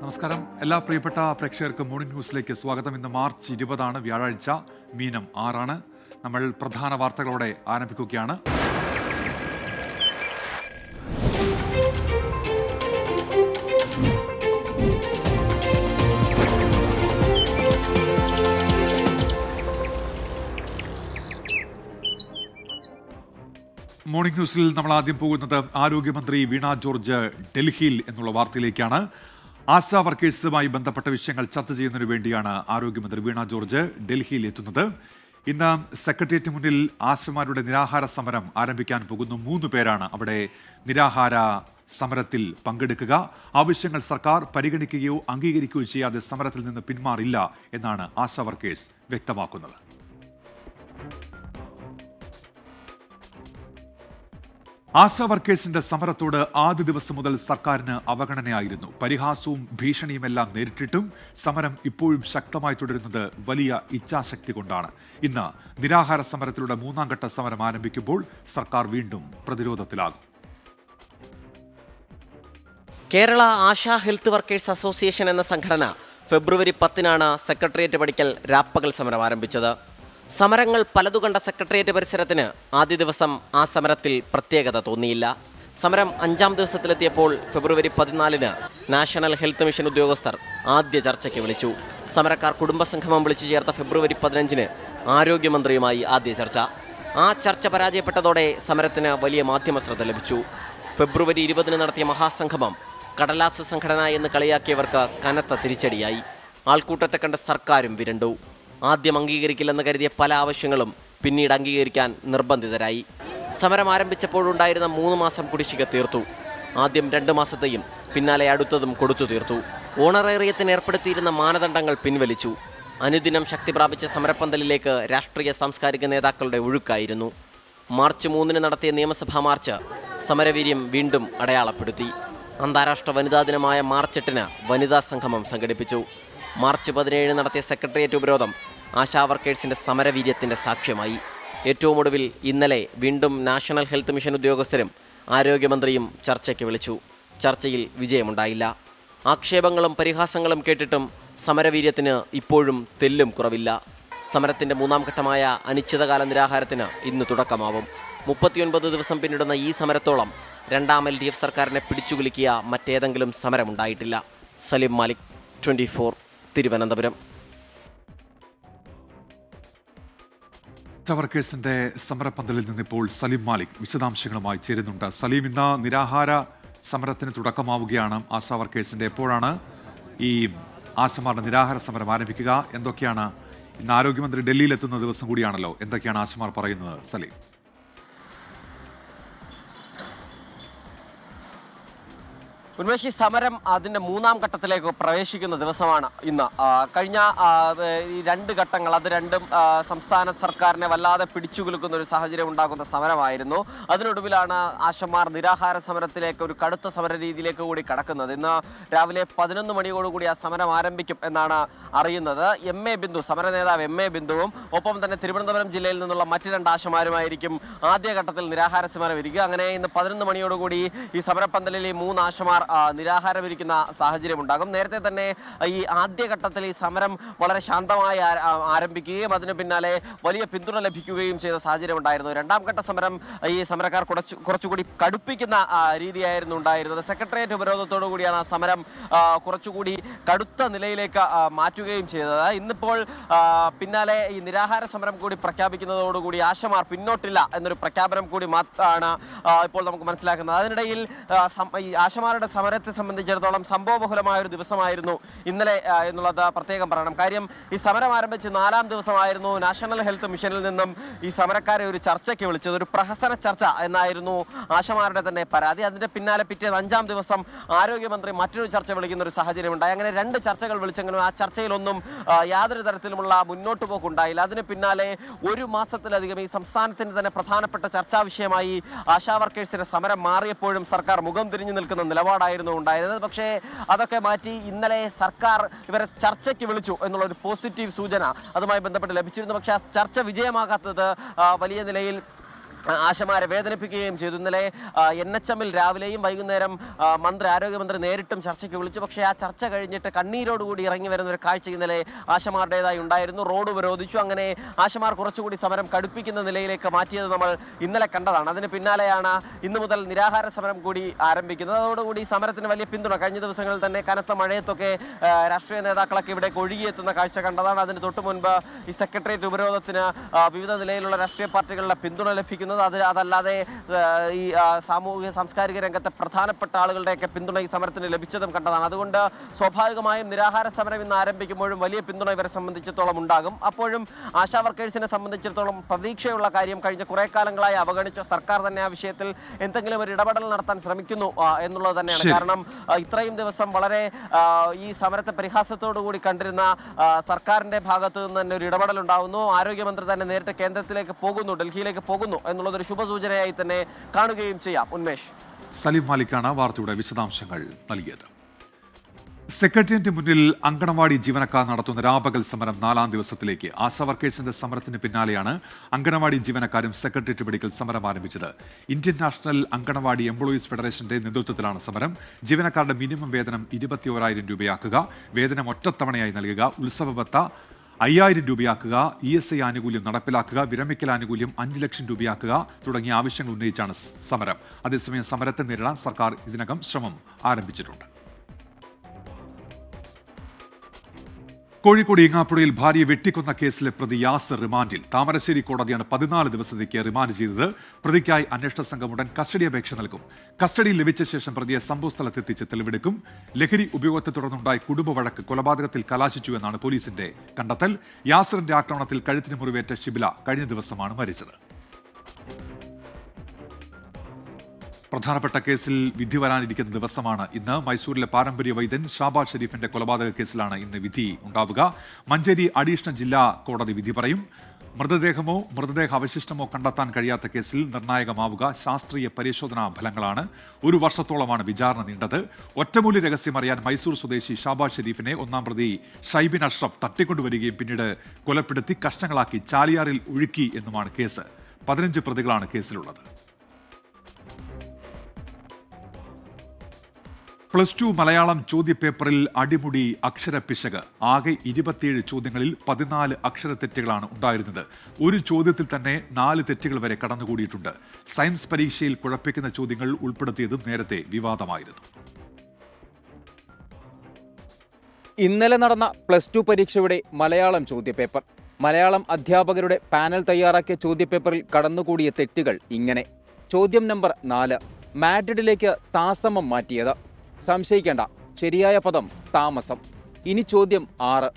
നമസ്കാരം. എല്ലാ പ്രിയപ്പെട്ട പ്രേക്ഷകർക്കും മോർണിംഗ് ന്യൂസിലേക്ക് സ്വാഗതം. ഇന്ന് മാർച്ച് 20 വ്യാഴാഴ്ച, മീനം 6. നമ്മൾ പ്രധാന വാർത്തകളോടെ ആരംഭിക്കുകയാണ്. മോർണിംഗ് ന്യൂസിൽ നമ്മൾ ആദ്യം പോകുന്നത് ആരോഗ്യമന്ത്രി വീണ ജോർജ് ഡൽഹിയിൽ എന്നുള്ള വാർത്തയിലേക്കാണ്. ആശാ വർക്കേഴ്സുമായി ബന്ധപ്പെട്ട വിഷയങ്ങൾ ചർച്ച ചെയ്യുന്നതിനു വേണ്ടിയാണ് ആരോഗ്യമന്ത്രി വീണ ജോർജ് ഡൽഹിയിൽ എത്തുന്നത്. ഇന്ന് സെക്രട്ടേറിയറ്റ് മുന്നിൽ ആശമാരുടെ നിരാഹാര സമരം ആരംഭിക്കാൻ പോകുന്നു. 3 പേരാണ് അവിടെ നിരാഹാര സമരത്തിൽ പങ്കെടുക്കുക. ആവശ്യങ്ങൾ സർക്കാർ പരിഗണിക്കുകയോ അംഗീകരിക്കുകയോ ചെയ്യാതെ സമരത്തിൽ നിന്ന് പിന്മാറില്ല എന്നാണ് ആശാ വർക്കേഴ്സ് വ്യക്തമാക്കുന്നത്. ആശാ വർക്കേഴ്സിന്റെ സമരത്തോട് ആദ്യ ദിവസം മുതൽ സർക്കാരിന് അവഗണനയായിരുന്നു. പരിഹാസവും ഭീഷണിയുമെല്ലാം നേരിട്ടിട്ടും സമരം ഇപ്പോഴും ശക്തമായി തുടരുന്നത് വലിയ ഇച്ഛാശക്തി കൊണ്ടാണ്. ഇന്ന് നിരാഹാര സമരത്തിലൂടെ 3ാം ഘട്ട സമരം ആരംഭിക്കുമ്പോൾ സർക്കാർ വീണ്ടും പ്രതിരോധത്തിലാകും. Kerala ASHA health workers association എന്ന സംഘടന ഫെബ്രുവരി 10 സെക്രട്ടേറിയറ്റ് പടിക്കൽ രാപ്പകൽ സമരം ആരംഭിച്ചത്. സമരങ്ങൾ പലതു കണ്ട സെക്രട്ടേറിയറ്റ് പരിസരത്തിന് ആദ്യ ദിവസം ആ സമരത്തിൽ പ്രത്യേകത തോന്നിയില്ല. സമരം 5ാം ദിവസത്തിലെത്തിയപ്പോൾ ഫെബ്രുവരി 14 നാഷണൽ ഹെൽത്ത് മിഷൻ ഉദ്യോഗസ്ഥർ ആദ്യ ചർച്ചയ്ക്ക് വിളിച്ചു. സമരക്കാർ കുടുംബസംഗമം വിളിച്ചു ചേർത്ത ഫെബ്രുവരി 15 ആരോഗ്യമന്ത്രിയുമായി ആദ്യ ചർച്ച. ആ ചർച്ച പരാജയപ്പെട്ടതോടെ സമരത്തിന് വലിയ മാധ്യമ ശ്രദ്ധ ലഭിച്ചു. ഫെബ്രുവരി 20 നടത്തിയ മഹാസംഗമം കടലാസ് സംഘടന എന്ന് കളിയാക്കിയവർക്ക് കനത്ത തിരിച്ചടിയായി. ആൾക്കൂട്ടത്തെ കണ്ട സർക്കാരും വിരണ്ടു. ആദ്യം അംഗീകരിക്കില്ലെന്ന് കരുതിയ പല ആവശ്യങ്ങളും പിന്നീട് അംഗീകരിക്കാൻ നിർബന്ധിതരായി. സമരം ആരംഭിച്ചപ്പോഴുണ്ടായിരുന്ന 3 മാസം കുടിശ്ശിക തീർത്തു. ആദ്യം 2 മാസത്തെയും പിന്നാലെ അടുത്തതും കൊടുത്തു തീർത്തു. ഓണറേറിയത്തിന് ഏർപ്പെടുത്തിയിരുന്ന മാനദണ്ഡങ്ങൾ പിൻവലിച്ചു. അനുദിനം ശക്തി പ്രാപിച്ച സമരപ്പന്തലിലേക്ക് രാഷ്ട്രീയ സാംസ്കാരിക നേതാക്കളുടെ ഒഴുക്കായിരുന്നു. മാർച്ച് 3 നടത്തിയ നിയമസഭാ മാർച്ച് സമരവീര്യം വീണ്ടും അടയാളപ്പെടുത്തി. അന്താരാഷ്ട്ര വനിതാ ദിനമായ മാർച്ച് 8 വനിതാ സംഗമം സംഘടിപ്പിച്ചു. മാർച്ച് 17 നടത്തിയ സെക്രട്ടേറിയറ്റ് ഉപരോധം ആശാ വർക്കേഴ്സിന്റെ സമരവീര്യത്തിന്റെ സാക്ഷ്യമായി. ഏറ്റവും ഒടുവിൽ ഇന്നലെ വീണ്ടും നാഷണൽ ഹെൽത്ത് മിഷൻ ഉദ്യോഗസ്ഥരും ആരോഗ്യമന്ത്രിയും ചർച്ചയ്ക്ക് വിളിച്ചു. ചർച്ചയിൽ വിജയമുണ്ടായില്ല. ആക്ഷേപങ്ങളും പരിഹാസങ്ങളും കേട്ടിട്ടും സമരവീര്യത്തിന് ഇപ്പോഴും തെല്ലും കുറവില്ല. സമരത്തിന്റെ 3ാം ഘട്ടമായ അനിശ്ചിതകാല നിരാഹാരത്തിന് ഇന്ന് തുടക്കമാവും. 39 ദിവസം പിന്നിടുന്ന ഈ സമരത്തോളം 2ാം LDF സർക്കാരിനെ പിടിച്ചുകുലുക്കിയ മറ്റേതെങ്കിലും സമരമുണ്ടായിട്ടില്ല. സലിം മാലിക്, 24, തിരുവനന്തപുരം. വർക്കേഴ്സിന്റെ സമരപ്പന്തലിൽ നിന്നിപ്പോൾ സലീം മാലിക് വിശദാംശങ്ങളുമായി ചേരുന്നുണ്ട്. സലീം, ഇന്ന് നിരാഹാര സമരത്തിന് തുടക്കമാവുകയാണ് ആശാ വർക്കേഴ്സിന്റെ. എപ്പോഴാണ് ഈ ആശമാരുടെ നിരാഹാര സമരം ആരംഭിക്കുക? എന്തൊക്കെയാണ് ഇന്ന് ആരോഗ്യമന്ത്രി ഡൽഹിയിൽ എത്തുന്ന ദിവസം കൂടിയാണല്ലോ, എന്തൊക്കെയാണ് ആശമാർ പറയുന്നത്? സലീം. ഉന്മേഷി, സമരം അതിൻ്റെ 3ാം ഘട്ടത്തിലേക്ക് പ്രവേശിക്കുന്ന ദിവസമാണ് ഇന്ന്. കഴിഞ്ഞ ഈ 2 ഘട്ടങ്ങൾ, അത് രണ്ടും സംസ്ഥാന സർക്കാരിനെ വല്ലാതെ പിടിച്ചുകുലുക്കുന്ന ഒരു സാഹചര്യം ഉണ്ടാക്കുന്ന സമരമായിരുന്നു. അതിനൊടുവിലാണ് ആശമാർ നിരാഹാര സമരത്തിലേക്ക്, ഒരു കടുത്ത സമര രീതിയിലേക്ക് കൂടി കടക്കുന്നത്. ഇന്ന് രാവിലെ 11 മണിയോടുകൂടി ആ സമരം ആരംഭിക്കും എന്നാണ് അറിയുന്നത്. MA ബിന്ദു, സമര നേതാവ് MA ബിന്ദുവും ഒപ്പം തന്നെ തിരുവനന്തപുരം ജില്ലയിൽ നിന്നുള്ള മറ്റ് 2 ആശമാരുമായിരിക്കും ആദ്യഘട്ടത്തിൽ നിരാഹാര സമരം ഇരിക്കുക. അങ്ങനെ ഇന്ന് 11 മണിയോടുകൂടി ഈ സമരപ്പന്തലിൽ ഈ 3 ആശമാർ നിരാഹാരമിരിക്കുന്ന സാഹചര്യം ഉണ്ടാകും. നേരത്തെ തന്നെ ഈ ആദ്യഘട്ടത്തിൽ ഈ സമരം വളരെ ശാന്തമായി ആരംഭിക്കുകയും അതിന് പിന്നാലെ വലിയ പിന്തുണ ലഭിക്കുകയും ചെയ്ത സാഹചര്യം ഉണ്ടായിരുന്നു. 2ാം ഘട്ട സമരം ഈ സമരക്കാർ കുറച്ചുകൂടി കടുപ്പിക്കുന്ന രീതിയായിരുന്നു ഉണ്ടായിരുന്നത്. സെക്രട്ടേറിയറ്റ് ഉപരോധത്തോടു കൂടിയാണ് ആ സമരം കുറച്ചുകൂടി കടുത്ത നിലയിലേക്ക് മാറ്റുകയും ചെയ്തത്. ഇന്നിപ്പോൾ പിന്നാലെ ഈ നിരാഹാര സമരം കൂടി പ്രഖ്യാപിക്കുന്നതോടുകൂടി ആശമാർ പിന്നോട്ടില്ല എന്നൊരു പ്രഖ്യാപനം കൂടി മാത്രമാണ് ഇപ്പോൾ നമുക്ക് മനസ്സിലാക്കുന്നത്. അതിനിടയിൽ ഈ ആശമാരുടെ സമരത്തെ സംബന്ധിച്ചിടത്തോളം സംഭവബഹുലമായ ഒരു ദിവസമായിരുന്നു ഇന്നലെ എന്നുള്ളത് പ്രത്യേകം പറയണം. കാര്യം, ഈ സമരം ആരംഭിച്ച് 4ാം ദിവസമായിരുന്നു നാഷണൽ ഹെൽത്ത് മിഷനിൽ നിന്നും ഈ സമരക്കാരെ ഒരു ചർച്ചയ്ക്ക് വിളിച്ചത്. ഒരു പ്രഹസന ചർച്ച എന്നായിരുന്നു ആശമാരുടെ തന്നെ പരാതി. അതിന്റെ പിന്നാലെ പിറ്റേന്ന് 5ാം ദിവസം ആരോഗ്യമന്ത്രി മറ്റൊരു ചർച്ച വിളിക്കുന്ന ഒരു സാഹചര്യം ഉണ്ടായി. അങ്ങനെ 2 ചർച്ചകൾ വിളിച്ചെങ്കിലും ആ ചർച്ചയിലൊന്നും യാതൊരു തരത്തിലുമുള്ള മുന്നോട്ട് പോക്കുണ്ടായില്ല. അതിന് പിന്നാലെ 1 മാസത്തിലധികം ഈ സംസ്ഥാനത്തിന്റെ തന്നെ പ്രധാനപ്പെട്ട ചർച്ചാ വിഷയമായി ആശാ വർക്കേഴ്സിന്റെ സമരം മാറിയപ്പോഴും സർക്കാർ മുഖം തിരിഞ്ഞു നിൽക്കുന്ന നിലപാടായിരുന്നു ഉണ്ടായിരുന്നത്. പക്ഷേ അതൊക്കെ മാറ്റി ഇന്നലെ സർക്കാർ ഇവരെ ചർച്ചയ്ക്ക് വിളിച്ചു എന്നുള്ള ഒരു പോസിറ്റീവ് സൂചന അതുമായി ബന്ധപ്പെട്ട് ലഭിച്ചിരുന്നു. പക്ഷേ ആ ചർച്ച വിജയമാകാത്തത് വലിയ നിലയിൽ ആശമാരെ വേദനിപ്പിക്കുകയും ചെയ്തു. ഇന്നലെ NHM-ൽ രാവിലെയും വൈകുന്നേരം ആരോഗ്യമന്ത്രി നേരിട്ടും ചർച്ചയ്ക്ക് വിളിച്ചു. പക്ഷേ ആ ചർച്ച കഴിഞ്ഞിട്ട് കണ്ണീരോടുകൂടി ഇറങ്ങി വരുന്ന ഒരു കാഴ്ച ഇന്നലെ ആശമാരുടേതായി ഉണ്ടായിരുന്നു. റോഡ് ഉപരോധിച്ചു. അങ്ങനെ ആശമാർ കുറച്ചുകൂടി സമരം കടുപ്പിക്കുന്ന നിലയിലേക്ക് മാറ്റിയത് നമ്മൾ ഇന്നലെ കണ്ടതാണ്. അതിന് പിന്നാലെയാണ് ഇന്നു മുതൽ നിരാഹാര സമരം കൂടി ആരംഭിക്കുന്നത്. അതോടുകൂടി സമരത്തിന് വലിയ പിന്തുണ കഴിഞ്ഞ ദിവസങ്ങളിൽ തന്നെ കനത്ത മഴയത്തൊക്കെ രാഷ്ട്രീയ നേതാക്കളൊക്കെ ഇവിടെ ഒഴുകിയെത്തുന്ന കാഴ്ച കണ്ടതാണ്. അതിന് തൊട്ട് മുൻപ് ഈ സെക്രട്ടേറിയറ്റ് ഉപരോധത്തിന് വിവിധ നിലയിലുള്ള രാഷ്ട്രീയ പാർട്ടികളുടെ പിന്തുണ ലഭിക്കുന്നത്. അതല്ലാതെ ഈ സാമൂഹിക സാംസ്കാരിക രംഗത്തെ പ്രധാനപ്പെട്ട ആളുകളുടെയൊക്കെ പിന്തുണ ഈ സമരത്തിന് ലഭിച്ചതും കണ്ടതാണ്. അതുകൊണ്ട് സ്വാഭാവികമായും നിരാഹാര സമരം ഇന്ന് ആരംഭിക്കുമ്പോഴും വലിയ പിന്തുണ ഇവരെ സംബന്ധിച്ചിടത്തോളം ഉണ്ടാകും. അപ്പോഴും ആശാ വർക്കേഴ്സിനെ സംബന്ധിച്ചിടത്തോളം പ്രതീക്ഷയുള്ള കാര്യം കഴിഞ്ഞ കുറേ കാലങ്ങളായി അവഗണിച്ച സർക്കാർ തന്നെ ആ വിഷയത്തിൽ എന്തെങ്കിലും ഒരു ഇടപെടൽ നടത്താൻ ശ്രമിക്കുന്നു എന്നുള്ളത് തന്നെയാണ്. കാരണം ഇത്രയും ദിവസം വളരെ ഈ സമരത്തെ പരിഹാസത്തോടുകൂടി കണ്ടിരുന്ന സർക്കാരിന്റെ ഭാഗത്ത് നിന്ന് തന്നെ ഒരു ഇടപെടൽ ഉണ്ടാകുന്നു. ആരോഗ്യമന്ത്രി തന്നെ നേരിട്ട് കേന്ദ്രത്തിലേക്ക് പോകുന്നു, ഡൽഹിയിലേക്ക് പോകുന്നു എന്നുള്ളതൊരു ശുഭസൂചനയായി തന്നെ കാണുകയും ചെയ്യാം. ഉന്മേഷ്. സലീം മാലിക്കാണ് വാർത്തയുടെ വിശദാംശങ്ങൾ നൽകിയത്. സെക്രട്ടേറിയറ്റിന് മുന്നിൽ അങ്കണവാടി ജീവനക്കാർ നടത്തുന്ന രാപകൽ സമരം 4ാം ദിവസത്തിലേക്ക്. ആശാ വർക്കേഴ്സിന്റെ സമരത്തിന് പിന്നാലെയാണ് അങ്കണവാടി ജീവനക്കാരും സെക്രട്ടേറിയറ്റ് പടിക്കൽ സമരം ആരംഭിച്ചത്. ഇന്ത്യൻ നാഷണൽ അങ്കണവാടി എംപ്ലോയീസ് ഫെഡറേഷന്റെ നേതൃത്വത്തിലാണ് സമരം. ജീവനക്കാരുടെ മിനിമം വേതനം 21,000 രൂപയാക്കുക, വേതനം ഒറ്റത്തവണയായി നൽകുക, ഉത്സവ ഭത്ത 5,000 രൂപയാക്കുക, ESI ആനുകൂല്യം നടപ്പിലാക്കുക, വിരമിക്കൽ ആനുകൂല്യം 5 ലക്ഷം രൂപയാക്കുക തുടങ്ങിയ ആവശ്യങ്ങൾ ഉന്നയിച്ചാണ് സമരം. അതേസമയം സമരത്തെ നേരിടാൻ സർക്കാർ ഇതിനകം ശ്രമം ആരംഭിച്ചിട്ടുണ്ട്. കോഴിക്കോട് ഈങ്ങാപ്പുഴയിൽ ഭാര്യയെ വെട്ടിക്കൊന്ന കേസിലെ പ്രതി യാസർ റിമാൻഡിൽ. താമരശ്ശേരി കോടതിയാണ് 14 ദിവസത്തേക്ക് റിമാൻഡ് ചെയ്തത്. പ്രതിക്കായി അന്വേഷണ സംഘം ഉടൻ കസ്റ്റഡി അപേക്ഷ നൽകും. കസ്റ്റഡിയിൽ ലഭിച്ച ശേഷം പ്രതിയെ സംഭവസ്ഥലത്തെത്തിച്ച് തെളിവെടുക്കും. ലഹരി ഉപയോഗത്തെ തുടർന്നുണ്ടായ കുടുംബ വഴക്ക് കൊലപാതകത്തിൽ കലാശിച്ചു എന്നാണ് പോലീസിന്റെ കണ്ടെത്തൽ. യാസറിന്റെ ആക്രമണത്തിൽ കഴുത്തിന് മുറിവേറ്റ ഷിബില കഴിഞ്ഞ ദിവസമാണ് മരിച്ചത്. പ്രധാനപ്പെട്ട കേസിൽ വിധി വരാനിരിക്കുന്ന ദിവസമാണ് ഇന്ന്. മൈസൂരിലെ പാരമ്പര്യ വൈദ്യൻ ഷാബാസ് ഷെരീഫിന്റെ കൊലപാതക കേസിലാണ് ഇന്ന് വിധി ഉണ്ടാവുക. മഞ്ചേരി അഡീഷണൽ ജില്ലാ കോടതി വിധി പറയും. മൃതദേഹമോ മൃതദേഹ അവശിഷ്ടമോ കണ്ടെത്താൻ കഴിയാത്ത കേസിൽ നിർണായകമാവുക ശാസ്ത്രീയ പരിശോധനാ ഫലങ്ങളാണ്. 1 വർഷത്തോളമാണ് വിചാരണ നീണ്ടത്. ഒറ്റമൂലി രഹസ്യം അറിയാൻ മൈസൂർ സ്വദേശി ഷാബാസ് ഷെരീഫിനെ 1-ാം പ്രതി ഷൈബിൻ അഷ്റഫ് തട്ടിക്കൊണ്ടുവരികയും പിന്നീട് കൊലപ്പെടുത്തി കഷ്ണങ്ങളാക്കി ചാലിയാറിൽ ഒഴുക്കി എന്നുമാണ് കേസ്. 15 പ്രതികളാണ് കേസിലുള്ളത്. +2 മലയാളം ചോദ്യപേപ്പറിൽ അടിമുടി അക്ഷരപ്പിശക്. ആകെ 27 ചോദ്യങ്ങളിൽ 14 അക്ഷരത്തെറ്റുകളാണ് ഉണ്ടായിരുന്നത്. ഒരു ചോദ്യത്തിൽ തന്നെ 4 തെറ്റുകൾ വരെ കടന്നുകൂടിയിട്ടുണ്ട്. സയൻസ് പരീക്ഷയിൽ കുഴപ്പിക്കുന്ന ചോദ്യങ്ങൾ ഉൾപ്പെടുത്തിയതും നേരത്തെ വിവാദമായിരുന്നു. ഇന്നലെ നടന്ന +2 പരീക്ഷയുടെ മലയാളം ചോദ്യപേപ്പർ. മലയാളം അധ്യാപകരുടെ പാനൽ തയ്യാറാക്കിയ ചോദ്യപേപ്പറിൽ കടന്നുകൂടിയ തെറ്റുകൾ ഇങ്ങനെ. ചോദ്യം നമ്പർ 4, മാഡ്രിഡിലേക്ക് താമസം മാറ്റിയത്. സംശയിക്കേണ്ട, ശരിയായ പദം താമസം. ഇനി ചോദ്യം 6,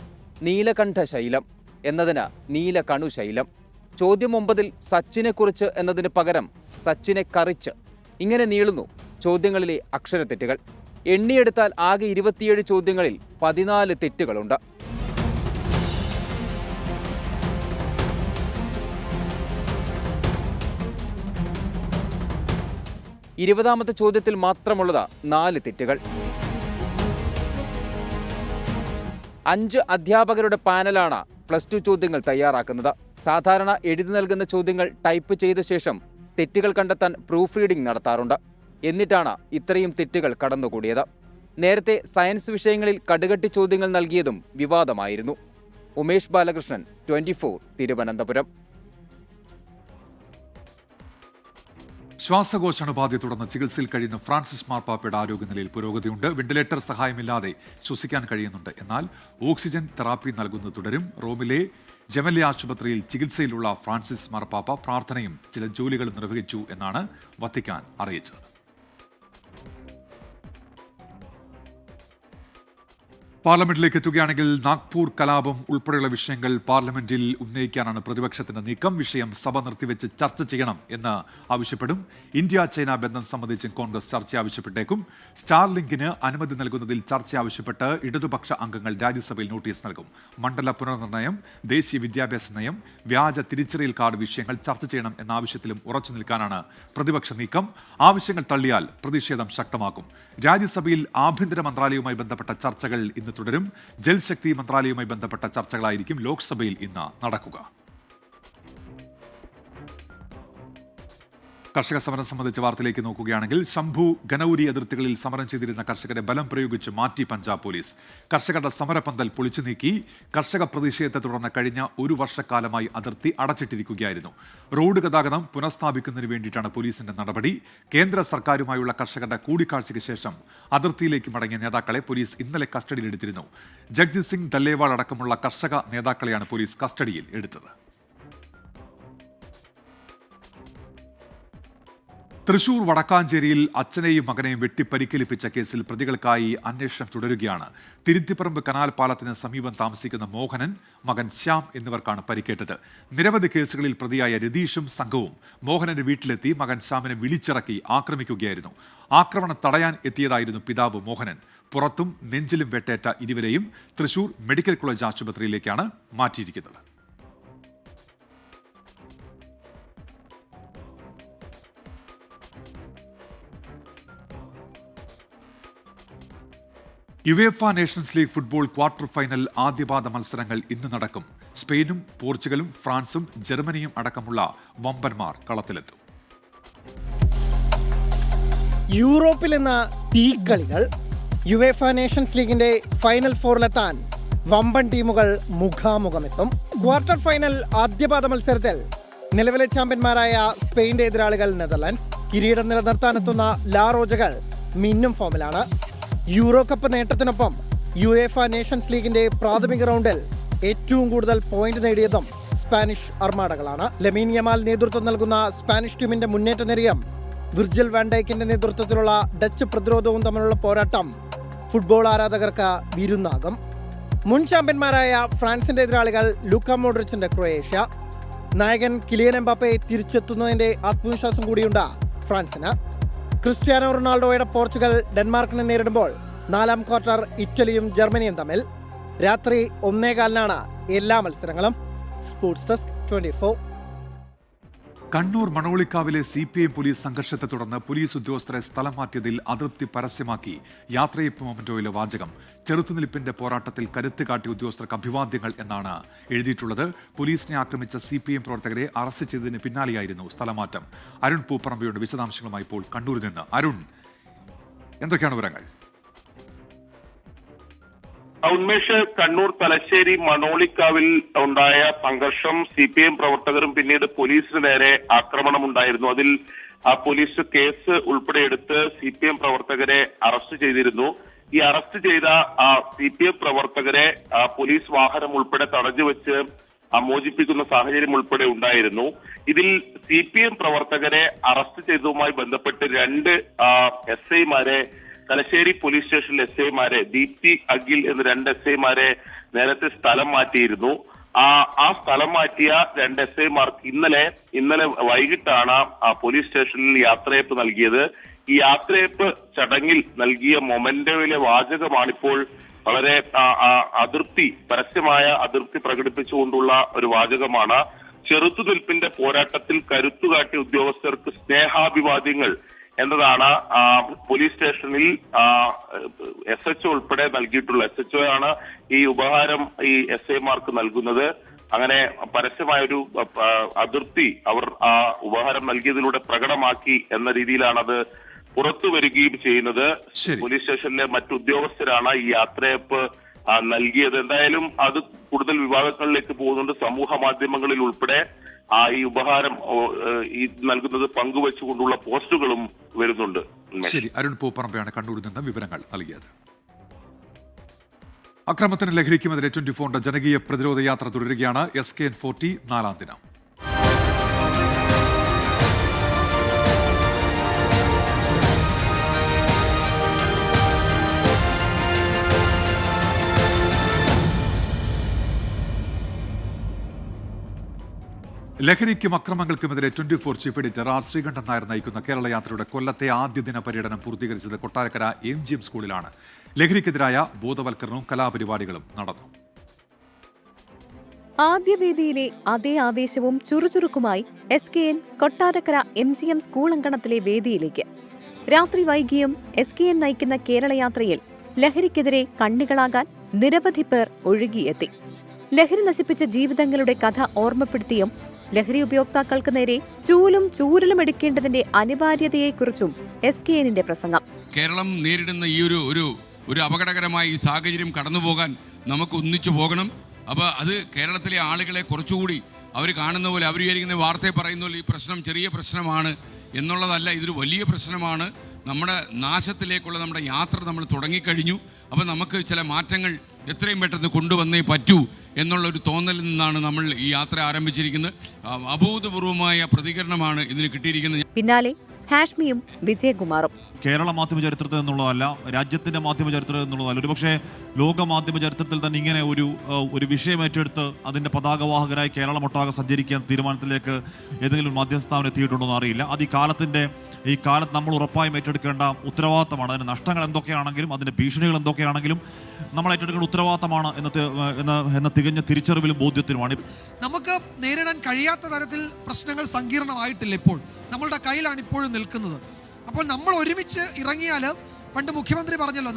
നീലകണ്ഠ ശൈലം എന്നതിന് നീലകണു ശൈലം. ചോദ്യം 9 സച്ചിനെക്കുറിച്ച് എന്നതിന് പകരം സച്ചിനെ കറിച്ച്. ഇങ്ങനെ നീളുന്നു ചോദ്യങ്ങളിലെ അക്ഷരത്തെറ്റുകൾ. എണ്ണിയെടുത്താൽ ആകെ 27 ചോദ്യങ്ങളിൽ 14 തെറ്റുകളുണ്ട്. ഇരുപതാമത്തെ ചോദ്യത്തിൽ മാത്രമുള്ളത് 4 തെറ്റുകൾ. 5 അധ്യാപകരുടെ പാനലാണ് +2 ചോദ്യങ്ങൾ തയ്യാറാക്കുന്നത്. സാധാരണ എഴുതി നൽകുന്ന ചോദ്യങ്ങൾ ടൈപ്പ് ചെയ്ത ശേഷം തെറ്റുകൾ കണ്ടെത്താൻ പ്രൂഫ് റീഡിംഗ് നടത്താറുണ്ട്. എന്നിട്ടാണ് ഇത്രയും തെറ്റുകൾ കടന്നുകൂടിയത്. നേരത്തെ സയൻസ് വിഷയങ്ങളിൽ കടുകട്ടി ചോദ്യങ്ങൾ നൽകിയതും വിവാദമായിരുന്നു. ഉമേഷ് ബാലകൃഷ്ണൻ, 24, തിരുവനന്തപുരം. ശ്വാസകോശാണുബാധയെ തുടർന്ന് ചികിത്സയിൽ കഴിയുന്ന ഫ്രാൻസിസ് മാർപ്പാപ്പയുടെ ആരോഗ്യനിലയിൽ പുരോഗതിയുണ്ട്. വെന്റിലേറ്റർ സഹായമില്ലാതെ ശ്വസിക്കാൻ കഴിയുന്നുണ്ട്. എന്നാൽ ഓക്സിജൻ തെറാപ്പി നൽകുന്നത് തുടരും. റോമിലെ ജെമല്ലെ ആശുപത്രിയിൽ ചികിത്സയിലുള്ള ഫ്രാൻസിസ് മാർപ്പാപ്പ പ്രാർത്ഥനയും ചില ജോലികളും നിർവഹിച്ചു എന്നാണ് വത്തിക്കാൻ അറിയിച്ചത്. പാർലമെന്റിലേക്ക് എത്തുകയാണെങ്കിൽ നാഗ്പൂർ കലാപം ഉൾപ്പെടെയുള്ള വിഷയങ്ങൾ പാർലമെന്റിൽ ഉന്നയിക്കാനാണ് പ്രതിപക്ഷത്തിന്റെ നീക്കം. വിഷയം സഭ നിർത്തിവെച്ച് ചർച്ച ചെയ്യണം എന്ന് ആവശ്യപ്പെടും. ഇന്ത്യ ചൈന ബന്ധം സംബന്ധിച്ചും കോൺഗ്രസ് ചർച്ച ആവശ്യപ്പെട്ടേക്കും. സ്റ്റാർലിങ്കിന് അനുമതി നൽകുന്നതിൽ ചർച്ച ആവശ്യപ്പെട്ട് ഇടതുപക്ഷ അംഗങ്ങൾ രാജ്യസഭയിൽ നോട്ടീസ് നൽകും. മണ്ഡല പുനർനിർണയം, ദേശീയ വിദ്യാഭ്യാസ നയം, വ്യാജ തിരിച്ചറിയൽ കാർഡ് വിഷയങ്ങൾ ചർച്ച ചെയ്യണം എന്ന ആവശ്യത്തിലും ഉറച്ചു നിൽക്കാനാണ് പ്രതിപക്ഷ നീക്കം. ആവശ്യങ്ങൾ തള്ളിയാൽ പ്രതിഷേധം ശക്തമാക്കും. രാജ്യസഭയിൽ ആഭ്യന്തര മന്ത്രാലയവുമായി ബന്ധപ്പെട്ട ചർച്ചകൾ ഇന്ന് തുടരും. ജൽശക്തി മന്ത്രാലയവുമായി ബന്ധപ്പെട്ട ചർച്ചകളായിരിക്കും ലോക്സഭയിൽ ഇന്ന് നടക്കുക. കർഷക സമരം സംബന്ധിച്ച വാർത്തയിലേക്ക് നോക്കുകയാണെങ്കിൽ ശംഭു ഗനൌരി അതിർത്തികളിൽ സമരം ചെയ്തിരുന്ന കർഷകരെ ബലം പ്രയോഗിച്ച് മാറ്റി പഞ്ചാബ് പോലീസ്. കർഷകരുടെ സമരപന്തൽ പൊളിച്ചു നീക്കി. കർഷക പ്രതിഷേധത്തെ തുടർന്ന് കഴിഞ്ഞ ഒരു വർഷക്കാലമായി അതിർത്തി അടച്ചിട്ടിരിക്കുകയായിരുന്നു. റോഡ് ഗതാഗതം പുനഃസ്ഥാപിക്കുന്നതിന് വേണ്ടിയിട്ടാണ് പോലീസിന്റെ നടപടി. കേന്ദ്ര സർക്കാരുമായുള്ള കർഷകരുടെ കൂടിക്കാഴ്ചയ്ക്ക് ശേഷം അതിർത്തിയിലേക്ക് മടങ്ങിയ നേതാക്കളെ പോലീസ് ഇന്നലെ കസ്റ്റഡിയിലെടുത്തിരുന്നു. ജഗ്ജിത് സിംഗ് ദല്ലേവാൾ അടക്കമുള്ള കർഷക നേതാക്കളെയാണ് പോലീസ് കസ്റ്റഡിയിൽ എടുത്തത്. തൃശൂർ വടക്കാഞ്ചേരിയിൽ അച്ഛനെയും മകനെയും വെട്ടിപ്പരിക്കേൽപ്പിച്ച കേസിൽ പ്രതികൾക്കായി അന്വേഷണം തുടരുകയാണ്. തിരുത്തിപ്പറമ്പ് കനാൽ പാലത്തിന് സമീപം താമസിക്കുന്ന മോഹനൻ, മകൻ ശ്യാം എന്നിവർക്കാണ് പരിക്കേറ്റത്. നിരവധി കേസുകളിൽ പ്രതിയായ രതീഷും സംഘവും മോഹനന്റെ വീട്ടിലെത്തി മകൻ ശ്യാമിനെ വിളിച്ചിറക്കി ആക്രമിക്കുകയായിരുന്നു. ആക്രമണം തടയാൻ എത്തിയതായിരുന്നു പിതാവ് മോഹനൻ. പുറത്തും നെഞ്ചിലും വെട്ടേറ്റ ഇരുവരെയും തൃശൂർ മെഡിക്കൽ കോളേജ് ആശുപത്രിയിലേക്കാണ് മാറ്റിയിരിക്കുന്നത്. UEFA Nations League football quarter final ആദ്യപാദ മത്സരങ്ങൾ ഇന്ന് നടക്കും. സ്പെയിനും പോർച്ചുഗലും ഫ്രാൻസും ജർമ്മനിയും അടക്കമുള്ള വമ്പന്മാർ കളത്തിലെത്തും. യൂറോപ്പിൽ ഇന്ന് തീക്കളികൾ. യുവേഫ നേഷൻസ് ലീഗിന്റെ ഫൈനൽ ഫോറിലെത്താൻ വമ്പൻ ടീമുകൾ മുഖാമുഖമെത്തും. ക്വാർട്ടർ ഫൈനൽ ആദ്യപാദ മത്സരത്തിൽ നിലവിലെ ചാമ്പ്യന്മാരായ സ്പെയിന്റെ എതിരാളികൾ നെതർലൻഡ്സ്. കിരീടം നിലനിർത്താനെത്തുന്ന ലാ റോജകൾ മിന്നും ഫോമിലാണ്. യൂറോ കപ്പ് നേട്ടത്തിനൊപ്പം യുവേഫ നേഷൻസ് ലീഗിന്റെ പ്രാഥമിക റൗണ്ടിൽ ഏറ്റവും കൂടുതൽ പോയിന്റ് നേടിയതും സ്പാനിഷ് അർമാഡകളാണ്. ലമീൻ യമാൽ നേതൃത്വം നൽകുന്ന സ്പാനിഷ് ടീമിന്റെ മുന്നേറ്റ നിരയും വിർജിൽ വാൻ ഡൈക്കിന്റെ നേതൃത്വത്തിലുള്ള ഡച്ച് പ്രതിരോധവും തമ്മിലുള്ള പോരാട്ടം ഫുട്ബോൾ ആരാധകർക്ക് വിരുന്നാകും. മുൻ ചാമ്പ്യന്മാരായ ഫ്രാൻസിന്റെ എതിരാളികൾ ലൂക്ക മോഡ്രിച്ചിന്റെ ക്രൊയേഷ്യ. നായകൻ കിലിയൻ എംബാപ്പെ തിരിച്ചെത്തുന്നതിന്റെ ആത്മവിശ്വാസം കൂടിയുണ്ട് ഫ്രാൻസിന്. ക്രിസ്ത്യാനോ റൊണാൾഡോയുടെ പോർച്ചുഗൽ ഡെൻമാർക്കിനെ നേരിടുമ്പോൾ 4ാം ക്വാർട്ടർ ഇറ്റലിയും ജർമ്മനിയും തമ്മിൽ. രാത്രി 1:15 എല്ലാ മത്സരങ്ങളും. Sports desk 24. കണ്ണൂർ മണോളിക്കാവിലെ CPI പോലീസ് സംഘർഷത്തെ തുടർന്ന് പോലീസ് ഉദ്യോഗസ്ഥരെ സ്ഥലം മാറ്റിയതിൽ അതൃപ്തി പരസ്യമാക്കി യാത്രയപ്പ് മൊമെന്റോയിലെ വാചകം. ചെറുത്തുനിൽപ്പിന്റെ പോരാട്ടത്തിൽ കരുത്ത് കാട്ടിയ ഉദ്യോഗസ്ഥർക്ക് അഭിവാദ്യങ്ങൾ എന്നാണ് എഴുതിയിട്ടുള്ളത്. പോലീസിനെ ആക്രമിച്ച CPI പ്രവർത്തകരെ അറസ്റ്റ് ചെയ്തതിന് പിന്നാലെയായിരുന്നു സ്ഥലമാറ്റം. അരുൺ പൂപ്പറമ്പയുടെ വിശദാംശങ്ങളുമായി ഇപ്പോൾ കണ്ണൂരിൽ നിന്ന്. അരുൺ, എന്തൊക്കെയാണ് വിവരങ്ങൾ? ഉന്മേഷ്, കണ്ണൂർ തലശ്ശേരി മണോളിക്കാവിൽ ഉണ്ടായ സംഘർഷം CPM പ്രവർത്തകരും പിന്നീട് പോലീസിന് നേരെ ആക്രമണമുണ്ടായിരുന്നു. അതിൽ പോലീസ് കേസ് ഉൾപ്പെടെ എടുത്ത് CPM പ്രവർത്തകരെ അറസ്റ്റ് ചെയ്തിരുന്നു. ഈ അറസ്റ്റ് ചെയ്ത CPM പ്രവർത്തകരെ പോലീസ് വാഹനം ഉൾപ്പെടെ തടഞ്ഞുവെച്ച് മോചിപ്പിക്കുന്ന സാഹചര്യം ഉൾപ്പെടെ ഉണ്ടായിരുന്നു. ഇതിൽ CPM പ്രവർത്തകരെ അറസ്റ്റ് ചെയ്തതുമായി ബന്ധപ്പെട്ട് 2 SIമാരെ തലശ്ശേരി പോലീസ് സ്റ്റേഷനിൽ SIമാരെ ദീപ്തി അഖിൽ എന്ന 2 SIമാരെ നേരത്തെ സ്ഥലം മാറ്റിയിരുന്നു. ആ സ്ഥലം മാറ്റിയ 2 SIമാർക്ക് ഇന്നലെ വൈകിട്ടാണ് പോലീസ് സ്റ്റേഷനിൽ യാത്രയപ്പ് നൽകിയത്. ഈ യാത്രയപ്പ് ചടങ്ങിൽ നൽകിയ മൊമെന്റോയിലെ വാചകമാണിപ്പോൾ വളരെ പരസ്യമായ അതൃപ്തി പ്രകടിപ്പിച്ചുകൊണ്ടുള്ള ഒരു വാചകമാണ്. ചെറുത്തുനിൽപ്പിന്റെ പോരാട്ടത്തിൽ കരുത്തുകാട്ടിയ ഉദ്യോഗസ്ഥർക്ക് സ്നേഹാഭിവാദ്യങ്ങൾ എന്നതാണ് പോലീസ് സ്റ്റേഷനിൽ SHO ഉൾപ്പെടെ നൽകിയിട്ടുള്ള. SHO ആണ് ഈ ഉപഹാരം ഈ SIമാർക്ക് നൽകുന്നത്. അങ്ങനെ പരസ്യമായൊരു അതൃപ്തി അവർ ആ ഉപഹാരം നൽകിയതിലൂടെ പ്രകടമാക്കി എന്ന രീതിയിലാണ് അത് പുറത്തു വരികയും ചെയ്യുന്നത്. പോലീസ് സ്റ്റേഷനിലെ മറ്റു ഉദ്യോഗസ്ഥരാണ് ഈ യാത്രയപ്പ് നൽകിയത്. എന്തായാലും അത് കൂടുതൽ വിവാദങ്ങളിലേക്ക് പോകുന്നുണ്ട്. സമൂഹ മാധ്യമങ്ങളിൽ ഉൾപ്പെടെ ഈ ഉപഹാരം ഈ നൽകുന്നത് പങ്കുവെച്ചുകൊണ്ടുള്ള പോസ്റ്റുകളും വരുന്നുണ്ട്. ശരി, അരുൺ പൂപ്പറമ്പയാണ് കണ്ണൂരിൽ നിന്ന് വിവരങ്ങൾ നൽകിയത്. അക്രമത്തിന് ലഹരിക്കുമെതിരെ 24 ജനകീയ പ്രതിരോധ യാത്ര തുടരുകയാണ്. SKN40 4ാം ദിനം. ലഹരിക്കും അക്രമങ്ങൾക്കുമെതിരെ 24 chief editor R Sreekandan Nair നയിക്കുന്ന കേരള യാത്രയുടെ കൊല്ലത്തെ ആദ്യ ദിന പര്യടനം പൂർത്തീകരിച്ചത് കൊട്ടാരക്കര MGM സ്കൂളിലാണ്. ലഹരിക്കെതിരായ ബോധവൽക്കരണവും കലാപരിപാടികളും നടന്നു. ആദ്യ വേദിയിലെ അതേ ആവേശവും ചുറുചുറുക്കുമായി SKN കൊട്ടാരക്കര MGM സ്കൂൾ അങ്കണത്തിലെ വേദിയിലേക്ക്. രാത്രി വൈകിയും SKN നയിക്കുന്ന കേരളയാത്രയിൽ ലഹരിക്കെതിരെ കണ്ണികളാകാൻ നിരവധി പേർ ഒഴുകിയെത്തി. ലഹരി നശിപ്പിച്ച ജീവിതങ്ങളുടെ കഥ ഓർമ്മപ്പെടുത്തിയും ലഹരി ഉപയോക്താക്കൾക്ക് നേരെ ചൂലും ചൂരലും എടുക്കേണ്ടതിന്റെ അനിവാര്യതയെക്കുറിച്ചും SKNന്റെ പ്രസംഗം. കേരളം നേരിടുന്ന ഈ ഒരു അപകടകരമായ ഈ സാഹചര്യം കടന്നുപോകാൻ നമുക്ക് ഒന്നിച്ചു പോകണം. അപ്പോൾ അത് കേരളത്തിലെ ആളുകളെ കുറച്ചുകൂടി അവർ കാണുന്ന പോലെ, അവർ വിചാരിക്കുന്ന വാർത്തയെ പറയുന്ന പോലെ ഈ പ്രശ്നം ചെറിയ പ്രശ്നമാണ് എന്നുള്ളതല്ല, ഇതൊരു വലിയ പ്രശ്നമാണ്. നമ്മുടെ നാശത്തിലേക്കുള്ള നമ്മുടെ യാത്ര നമ്മൾ തുടങ്ങിക്കഴിഞ്ഞു. അപ്പോൾ നമുക്ക് ചില മാറ്റങ്ങൾ എത്രയും പെട്ടെന്ന് കൊണ്ടുവന്നേ പറ്റൂ എന്നുള്ളൊരു തോന്നലിൽ നിന്നാണ് നമ്മൾ ഈ യാത്ര ആരംഭിച്ചിരിക്കുന്നത്. അഭൂതപൂർവമായ പ്രതികരണമാണ് ഇതിന് കിട്ടിയിരിക്കുന്നത്. പിന്നാലെ ഹാഷ്മിയും വിജയകുമാറും. കേരള മാധ്യമ ചരിത്രത്തിൽ നിന്നുള്ളതല്ല, രാജ്യത്തിൻ്റെ മാധ്യമ ചരിത്രത്തിൽ നിന്നുള്ളതല്ല, ഒരുപക്ഷെ ലോക മാധ്യമ ചരിത്രത്തിൽ തന്നെ ഇങ്ങനെ ഒരു വിഷയം ഏറ്റെടുത്ത് അതിൻ്റെ പതാകവാഹകരായി കേരളമൊട്ടാകെ സഞ്ചരിക്കാൻ തീരുമാനത്തിലേക്ക് ഏതെങ്കിലും മാധ്യമസ്ഥാപനം എത്തിയിട്ടുണ്ടോ എന്ന് അറിയില്ല. അത് ഈ കാലത്ത് നമ്മൾ ഉറപ്പായും ഏറ്റെടുക്കേണ്ട ഉത്തരവാദിത്തമാണ്. അതിന് നഷ്ടങ്ങൾ എന്തൊക്കെയാണെങ്കിലും അതിൻ്റെ ഭീഷണികൾ എന്തൊക്കെയാണെങ്കിലും നമ്മൾ ഏറ്റെടുക്കേണ്ട ഉത്തരവാദിത്തമാണ് എന്ന തികഞ്ഞ തിരിച്ചറിവിലും ബോധ്യത്തിലുമാണ്. നമുക്ക് നേരിടാൻ കഴിയാത്ത തരത്തിൽ പ്രശ്നങ്ങൾ സങ്കീർണമായിട്ടില്ല. ഇപ്പോൾ നമ്മളുടെ കയ്യിലാണ് ഇപ്പോഴും നിൽക്കുന്നത്. അപ്പോൾ നമ്മൾ ഒരുമിച്ച് ഇറങ്ങിയാൽ, പണ്ട് മുഖ്യമന്ത്രി പറഞ്ഞല്ലോ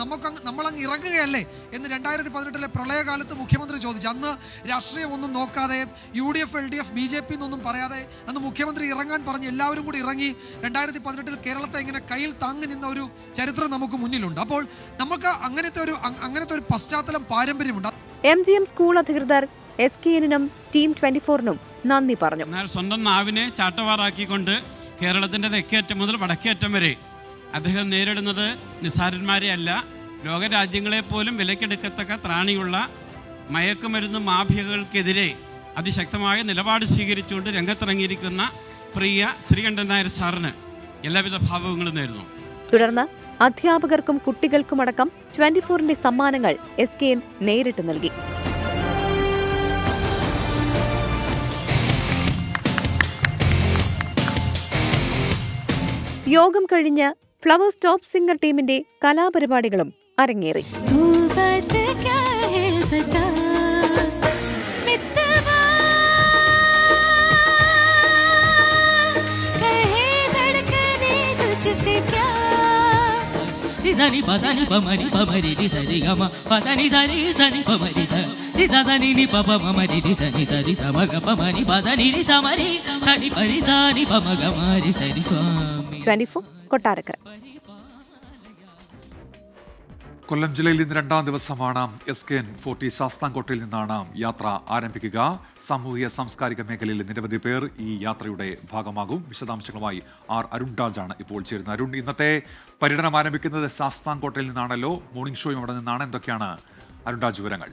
നമ്മളങ്ങ് ഇറങ്ങുകയല്ലേ എന്ന് 2018 പ്രളയകാലത്ത് മുഖ്യമന്ത്രി ചോദിച്ചു. അന്ന് രാഷ്ട്രീയം ഒന്നും നോക്കാതെ UDF LDF BJP എന്നൊന്നും പറയാതെ അന്ന് മുഖ്യമന്ത്രി ഇറങ്ങാൻ പറഞ്ഞ് എല്ലാവരും കൂടി ഇറങ്ങി 2018 കേരളത്തെ ഇങ്ങനെ കയ്യിൽ താങ്ങി നിന്ന ഒരു ചരിത്രം നമുക്ക് മുന്നിലുണ്ട്. അപ്പോൾ നമുക്ക് അങ്ങനത്തെ ഒരു പശ്ചാത്തലം പാരമ്പര്യമുണ്ട്. MGM സ്കൂൾ അധികൃതർ SKNനും ടീം 24നും നന്ദി പറഞ്ഞു. എന്നാൽ സ്വന്തം നാവിനെ ചാട്ടവാറാക്കിക്കൊണ്ട് കേരളത്തിൻ്റെ തെക്കേറ്റം മുതൽ വടക്കേറ്റം വരെ അദ്ദേഹം നേരിടുന്നത് നിസ്സാരന്മാരെ അല്ല, ലോകരാജ്യങ്ങളെപ്പോലും വിലക്കെടുക്കത്തക്ക ത്രാണിയുള്ള മയക്കുമരുന്ന് മാഫിയകൾക്കെതിരെ അതിശക്തമായ നിലപാട് സ്വീകരിച്ചുകൊണ്ട് രംഗത്തിറങ്ങിയിരിക്കുന്ന പ്രിയ ശ്രീകണ്ഠൻ നായർ സാറിന് എല്ലാവിധ ഭാവങ്ങളും നേരുന്നു. തുടർന്ന് അധ്യാപകർക്കും കുട്ടികൾക്കുമടക്കം 24ന്റെ സമ്മാനങ്ങൾ SKN നേരിട്ട് നൽകി. യോഗം കഴിഞ്ഞ് ഫ്ലവേഴ്സ് ടോപ്പ് സിംഗർ ടീമിന്റെ കലാപരിപാടികളും അരങ്ങേറി. Zani pasani pamari pamari di sari gama pasani sari sani pamari sari sani ni papa mamari di sani sari samaga pamani pasani di samari sani pari sani pamaga mari sari swami. 24 Kottarakkara. കൊല്ലം ജില്ലയിൽ ഇന്ന് രണ്ടാം ദിവസമാണ് SKN40 ശാസ്താംകോട്ടയിൽ നിന്നാണ് യാത്ര ആരംഭിക്കുക. സാമൂഹിക സാംസ്കാരിക മേഖലയിൽ നിരവധി പേർ ഈ യാത്രയുടെ ഭാഗമാകും. വിശദാംശങ്ങളുമായി അരുൺരാജാണ് ഇപ്പോൾ ചേരുന്നത്. അരുൺ, ഇന്നത്തെ പര്യടനം ആരംഭിക്കുന്നത് ശാസ്താംകോട്ടയിൽ നിന്നാണല്ലോ. മോർണിംഗ് ഷോയും അവിടെ നിന്നാണ്. എന്തൊക്കെയാണ് അരുൺരാജ് വിവരങ്ങൾ?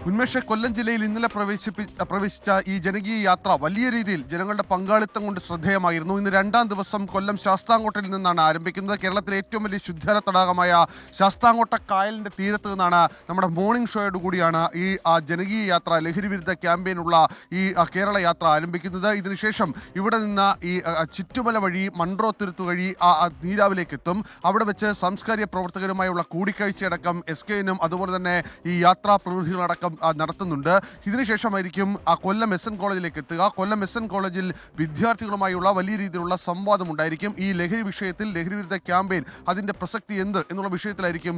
ഉന്മേഷ, കൊല്ലം ജില്ലയിൽ ഇന്നലെ പ്രവേശിച്ച ഈ ജനകീയ യാത്ര വലിയ രീതിയിൽ ജനങ്ങളുടെ പങ്കാളിത്തം കൊണ്ട് ശ്രദ്ധേയമായിരുന്നു. ഇന്ന് രണ്ടാം ദിവസം കൊല്ലം ശാസ്താംകോട്ടയിൽ നിന്നാണ് ആരംഭിക്കുന്നത്. കേരളത്തിലെ ഏറ്റവും വലിയ ശുദ്ധജല തടാകമായ ശാസ്താംകോട്ട കായലിൻ്റെ തീരത്ത് നിന്നാണ് നമ്മുടെ മോർണിംഗ് ഷോയോട് കൂടിയാണ് ഈ ജനകീയ യാത്ര, ലഹരി വിരുദ്ധ ക്യാമ്പയിനുള്ള ഈ കേരള യാത്ര ആരംഭിക്കുന്നത്. ഇതിനുശേഷം ഇവിടെ നിന്ന് ഈ ചുറ്റുമല വഴി മൺട്രോത്തുരുത്ത് വഴി നീരാവിലേക്ക് എത്തും. അവിടെ വെച്ച് സാംസ്കാരിക പ്രവർത്തകരുമായുള്ള കൂടിക്കാഴ്ചയടക്കം SKNനും അതുപോലെ തന്നെ ഈ യാത്രാ പ്രതിനിധികളടക്കം നടത്തുന്നുണ്ട്. ഇതിനുശേഷമായിരിക്കും കൊല്ലം SN കോളേജിലേക്ക് എത്തുക. കൊല്ലം SN കോളേജിൽ വിദ്യാർത്ഥികളുമായുള്ള വലിയ രീതിയിലുള്ള സംവാദം ഉണ്ടായിരിക്കും. ഈ ലഹരി വിഷയത്തിൽ, ലഹരി വിരുദ്ധ ക്യാമ്പയിൻ അതിൻ്റെ പ്രസക്തി എന്നുള്ള വിഷയത്തിലായിരിക്കും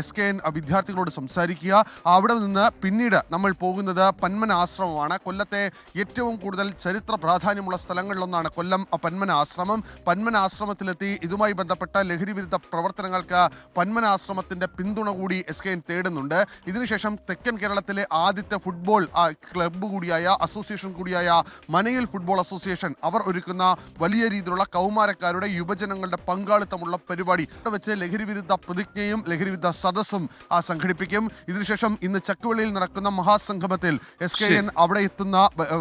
SKN വിദ്യാർത്ഥികളോട് സംസാരിക്കുക. അവിടെ നിന്ന് പിന്നീട് നമ്മൾ പോകുന്നത് പന്മന ആശ്രമമാണ്. കൊല്ലത്തെ ഏറ്റവും കൂടുതൽ ചരിത്ര പ്രാധാന്യമുള്ള സ്ഥലങ്ങളിലൊന്നാണ് കൊല്ലം പന്മന ആശ്രമം. പന്മന ആശ്രമത്തിലെത്തി ഇതുമായി ബന്ധപ്പെട്ട ലഹരി വിരുദ്ധ പ്രവർത്തനങ്ങൾക്ക് പന്മന ആശ്രമത്തിൻ്റെ പിന്തുണ കൂടി SKN തേടുന്നുണ്ട്. ഇതിനുശേഷം തെക്കൻ കേരളത്തിലെ ആദ്യത്തെ ഫുട്ബോൾ ക്ലബ്ബ് കൂടിയായ അസോസിയേഷൻ കൂടിയായ മനയിൽ ഫുട്ബോൾ അസോസിയേഷൻ അവർ ഒരുക്കുന്ന വലിയ രീതിയിലുള്ള കൗമാരക്കാരുടെ യുവജനങ്ങളുടെ പങ്കാളിത്തമുള്ള പരിപാടി വെച്ച് ലഹരി വിരുദ്ധ പ്രതിജ്ഞയും ലഹരി വിരുദ്ധ സദസ്സും സംഘടിപ്പിക്കും. ഇതിനുശേഷം ഇന്ന് ചക്കുവള്ളിയിൽ നടക്കുന്ന മഹാസംഗമത്തിൽ SKN അവിടെ എത്തുന്ന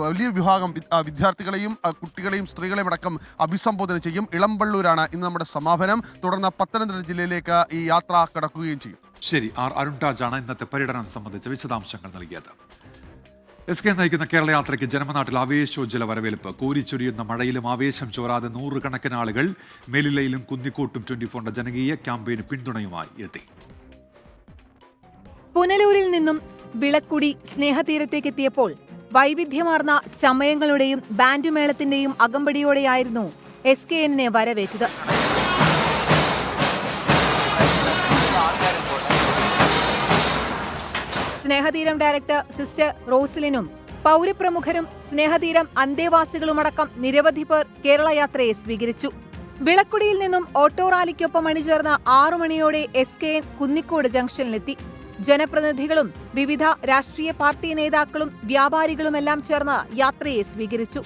വലിയ വിഭാഗം വിദ്യാർത്ഥികളെയും കുട്ടികളെയും സ്ത്രീകളെയും അടക്കം അഭിസംബോധന ചെയ്യും. ഇളമ്പള്ളൂരാണ് ഇന്ന് നമ്മുടെ സമാപനം. തുടർന്ന് പത്തനംതിട്ട ജില്ലയിലേക്ക് ഈ യാത്ര കടക്കുകയും ചെയ്യും. ശരി, അരുൺരാജാണ് ഇന്നത്തെ പര്യടനം സംബന്ധിച്ച വിശദാംശങ്ങൾ നൽകിയത്. SKN നയിക്കുന്ന കേരള യാത്രയ്ക്ക് ജന്മനാട്ടിൽ ആവേശോജ്വല വരവേൽപ്പ്. കോരിച്ചൊരിയുന്ന മഴയിലും ആവേശം ചോരാതെ നൂറുകണക്കിന് ആളുകൾ മേലിലയിലും കുന്നിക്കോട്ടും 24ന്റെ ജനകീയ ക്യാമ്പയിന് പിന്തുണയുമായി എത്തി. പുനലൂരിൽ നിന്നും വിളക്കുടി സ്നേഹതീരത്തേക്കെത്തിയപ്പോൾ വൈവിധ്യമാർന്ന ചമയങ്ങളുടെയും ബാൻഡുമേളത്തിന്റെയും അകമ്പടിയോടെയായിരുന്നു SKNനെ വരവേറ്റത്. സ്നേഹതീരം ഡയറക്ടർ സിസ്റ്റർ റോസ്ലിനും പൗരപ്രമുഖരും സ്നേഹതീരം അന്തേവാസികളുമടക്കം നിരവധി പേർ കേരള യാത്രയെ സ്വീകരിച്ചു. വിളക്കുടിയിൽ നിന്നും ഓട്ടോ റാലിക്കൊപ്പം അണിചേർന്ന 6 മണിയോടെ SKN കുന്നിക്കോട് ജംഗ്ഷനിലെത്തി. ജനപ്രതിനിധികളും വിവിധ രാഷ്ട്രീയ പാർട്ടി നേതാക്കളും വ്യാപാരികളുമെല്ലാം ചേർന്ന് യാത്രയെ സ്വീകരിച്ചു.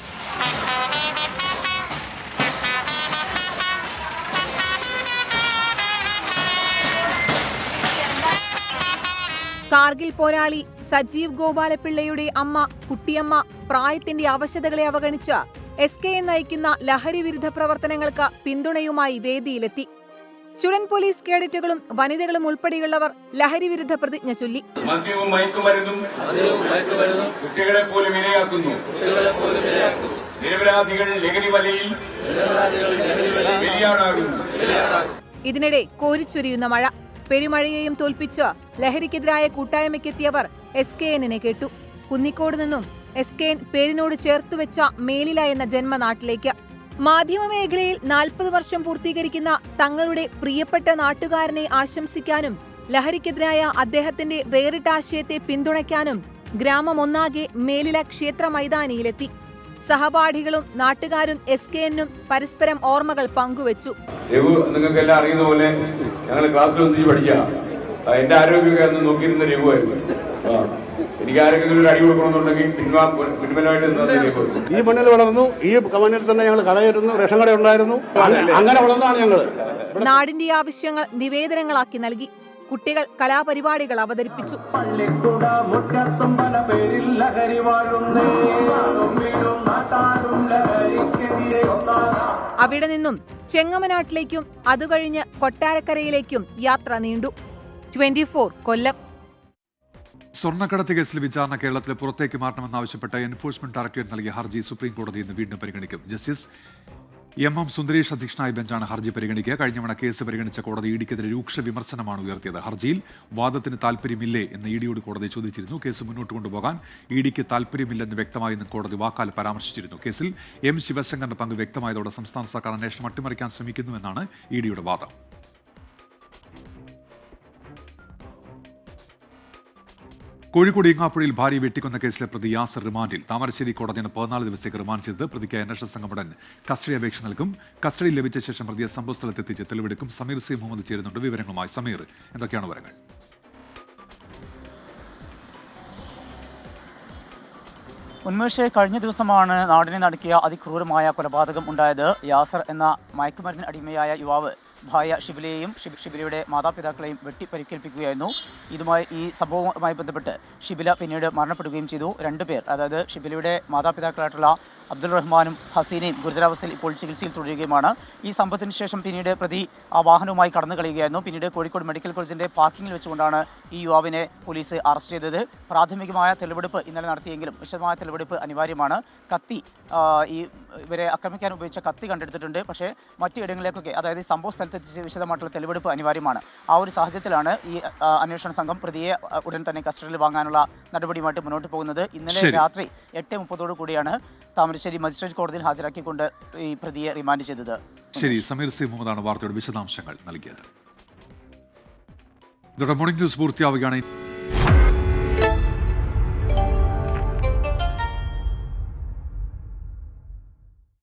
കാർഗിൽ പോരാളി സജീവ് ഗോപാലപിള്ളയുടെ അമ്മ കുട്ടിയമ്മ പ്രായത്തിന്റെ അവശതകളെ അവഗണിച്ച് SKN നയിക്കുന്ന ലഹരി വിരുദ്ധ പ്രവർത്തനങ്ങൾക്ക് പിന്തുണയുമായി വേദിയിലെത്തി. സ്റ്റുഡന്റ് പോലീസ് കേഡറ്റുകളും വനിതകളും ഉൾപ്പെടെയുള്ളവർ ലഹരി വിരുദ്ധ പ്രതിജ്ഞ ചൊല്ലി. മദ്യവും മയക്കുമരുന്നും കുട്ടികളെ പോലും ഇരയാക്കുന്നു. നിരപരാധികൾ ലഹരി വലയിൽ ബലിയാടാകുന്നു. ഇതിനിടെ കോരിച്ചൊരിയുന്ന മഴ. പെരുമഴയെയും തോൽപ്പിച്ച് ലഹരിക്കെതിരായ കൂട്ടായ്മയ്ക്കെത്തിയവർ SKNനെ കേട്ടു. കുന്നിക്കോട് നിന്നും SKN പേരിനോട് ചേർത്തുവെച്ച മേലില എന്ന ജന്മനാട്ടിലേക്ക്. മാധ്യമമേഖലയിൽ 40 വർഷം പൂർത്തീകരിക്കുന്ന തങ്ങളുടെ പ്രിയപ്പെട്ട നാട്ടുകാരനെ ആശംസിക്കാനും ലഹരിക്കെതിരായ അദ്ദേഹത്തിന്റെ വേറിട്ട ആശയത്തെ പിന്തുണയ്ക്കാനും ഗ്രാമമൊന്നാകെ മേലില ക്ഷേത്ര മൈതാനിയിലെത്തി. സഹപാഠികളും നാട്ടുകാരും SKNനും പരസ്പരം ഓർമ്മകൾ പങ്കുവച്ചു. നിങ്ങൾക്ക് എല്ലാം അറിയുന്ന പോലെ ഞങ്ങൾ ക്ലാസ്സിൽ ഒന്നിച്ച് പഠിക്കാം. എന്റെ ആരോഗ്യമൊക്കെ നോക്കിയിരുന്ന രഘുവായിരുന്നു. എനിക്ക് ആരെങ്കിലും ഒരു അടി കൊടുക്കണമെന്നുണ്ടെങ്കിൽ പിൻബലമായിട്ട് ഈ മണ്ണിൽ വളർന്നു. ഈ മണ്ണിൽ തന്നെ ഞങ്ങൾ കടയായിരുന്നു, റേഷൻ കട ഉണ്ടായിരുന്നു. അങ്ങനെ വളർന്നതാണ് ഞങ്ങൾ. നാടിന്റെ ആവശ്യങ്ങൾ നിവേദനങ്ങളാക്കി നൽകി. കുട്ടികൾ കലാപരിപാടികൾ അവതരിപ്പിച്ചു. അവിടെ നിന്നും ചെങ്ങമനാട്ടിലേക്കും അതുകഴിഞ്ഞ് കൊട്ടാരക്കരയിലേക്കും യാത്ര നീണ്ടു. 24 കൊല്ലം. സ്വർണ്ണക്കടത്ത് കേസിൽ വിചാരണ കേരളത്തിലെ പുറത്തേക്ക് മാറ്റണമെന്നാവശ്യപ്പെട്ട് എൻഫോഴ്സ്മെന്റ് ഡയറക്ടറേറ്റ് നൽകിയ ഹർജി സുപ്രീംകോടതി ഇന്ന് വീണ്ടും പരിഗണിക്കും. ജസ്റ്റിസ് MM സുന്ദരേഷ് അധ്യക്ഷനായ ബെഞ്ചാണ് ഹർജി പരിഗണിക്കുക. കഴിഞ്ഞവണ കേസ് പരിഗണിച്ച കോടതി ഇഡിക്കെതിരെ രൂക്ഷ വിമർശനമാണ് ഉയർത്തിയത്. ഹർജിയിൽ വാദത്തിന് താൽപ്പര്യമില്ലേ എന്ന് ഇഡിയോട് കോടതി ചോദിച്ചിരുന്നു. കേസ് മുന്നോട്ട് കൊണ്ടുപോകാൻ ഇഡിക്ക് താൽപ്പര്യമില്ലെന്ന് വ്യക്തമായെന്ന് കോടതി വാക്കാൽ പരാമർശിച്ചിരുന്നു. കേസിൽ M ശിവശങ്കറിന്റെ പങ്ക് വ്യക്തമായതോടെ സംസ്ഥാന സർക്കാർ അന്വേഷണം അട്ടിമറിക്കാൻ ശ്രമിക്കുന്നുവെന്നാണ് ഇഡിയുടെ വാദം. കോഴിക്കോട് ഈങ്ങാപ്പുഴയിൽ ഭാര്യ വെട്ടിക്കൊന്ന കേസിലെ പ്രതി യാസർ റിമാൻഡിൽ. താമരശ്ശേരി കോടതിയാണ് 14 ദിവസത്തേക്ക് റിമാൻഡ് ചെയ്തത്. പ്രതിക്ക് അന്വേഷണ സംഘം ഉടൻ കസ്റ്റഡി അപേക്ഷ നൽകും. കസ്റ്റഡിയിൽ ലഭിച്ച ശേഷം പ്രതിയെ സംഭവസ്ഥലത്തെത്തിച്ച് തെളിവെടുക്കും. സമീർ സി മുഹമ്മദ് ചേരുന്നുണ്ട്. വിവരങ്ങളുമായി സമീർ, എന്തൊക്കെയാണ് വിവരങ്ങൾ? ഉന്മേഷ്, കഴിഞ്ഞ ദിവസമാണ് നാടിനെ നടുക്കിയ അതിക്രൂരമായ കൊലപാതകം ഉണ്ടായത്. യാസർ എന്ന മയക്കുമരുന്നിന് അടിമയായ യുവാവ് ഭാര്യ ഷിബിലയെയും ഷിബിലയുടെ മാതാപിതാക്കളെയും വെട്ടിപ്പരിക്കേൽപ്പിക്കുകയായിരുന്നു. ഈ സംഭവവുമായി ബന്ധപ്പെട്ട് ഷിബില പിന്നീട് മരണപ്പെടുകയും ചെയ്തു. 2 പേർ, അതായത് ഷിബിലയുടെ മാതാപിതാക്കളായിട്ടുള്ള അബ്ദുൾ റഹ്മാനും ഹസീനയും ഗുരുതരാവസ്ഥയിൽ ഇപ്പോൾ ചികിത്സയിൽ തുടരുകയുമാണ്. ഈ സംഭവത്തിന് ശേഷം പിന്നീട് പ്രതി ആ വാഹനവുമായി കടന്നു കളയുകയായിരുന്നു. പിന്നീട് കോഴിക്കോട് മെഡിക്കൽ കോളേജിന്റെ പാർക്കിങ്ങിൽ വെച്ചുകൊണ്ടാണ് ഈ യുവാവിനെ പോലീസ് അറസ്റ്റ് ചെയ്തത്. പ്രാഥമികമായ തെളിവെടുപ്പ് ഇന്നലെ നടത്തിയെങ്കിലും വിശദമായ തെളിവെടുപ്പ് അനിവാര്യമാണ്. കത്തി, ഇവരെ ആക്രമിക്കാൻ ഉപയോഗിച്ച കത്തി കണ്ടെടുത്തിട്ടുണ്ട്. പക്ഷേ മറ്റു ഇടങ്ങളിലേക്കൊക്കെ, അതായത് സംഭവ സ്ഥലത്തെത്തിച്ച് വിശദമായിട്ടുള്ള തെളിവെടുപ്പ് അനിവാര്യമാണ്. ആ ഒരു സാഹചര്യത്തിലാണ് ഈ അന്വേഷണ സംഘം പ്രതിയെ ഉടൻ തന്നെ കസ്റ്റഡിയിൽ വാങ്ങാനുള്ള നടപടിയുമായിട്ട് മുന്നോട്ട് പോകുന്നത്. ഇന്നലെ രാത്രി 8:30 കൂടിയാണ് താമരശ്ശേരി മജിസ്ട്രേറ്റ് കോടതിയിൽ ഹാജരാക്കിക്കൊണ്ട് ഈ പ്രതിയെ റിമാൻഡ് ചെയ്തത്. ശരി, സമീർ സി മുഹമ്മദാണ് വാർത്തയുടെ വിശദാംശങ്ങൾ നൽകിയത്. ഇതോടെ മോർണിംഗ് ന്യൂസ് പൂർത്തിയാവുകയാണ്.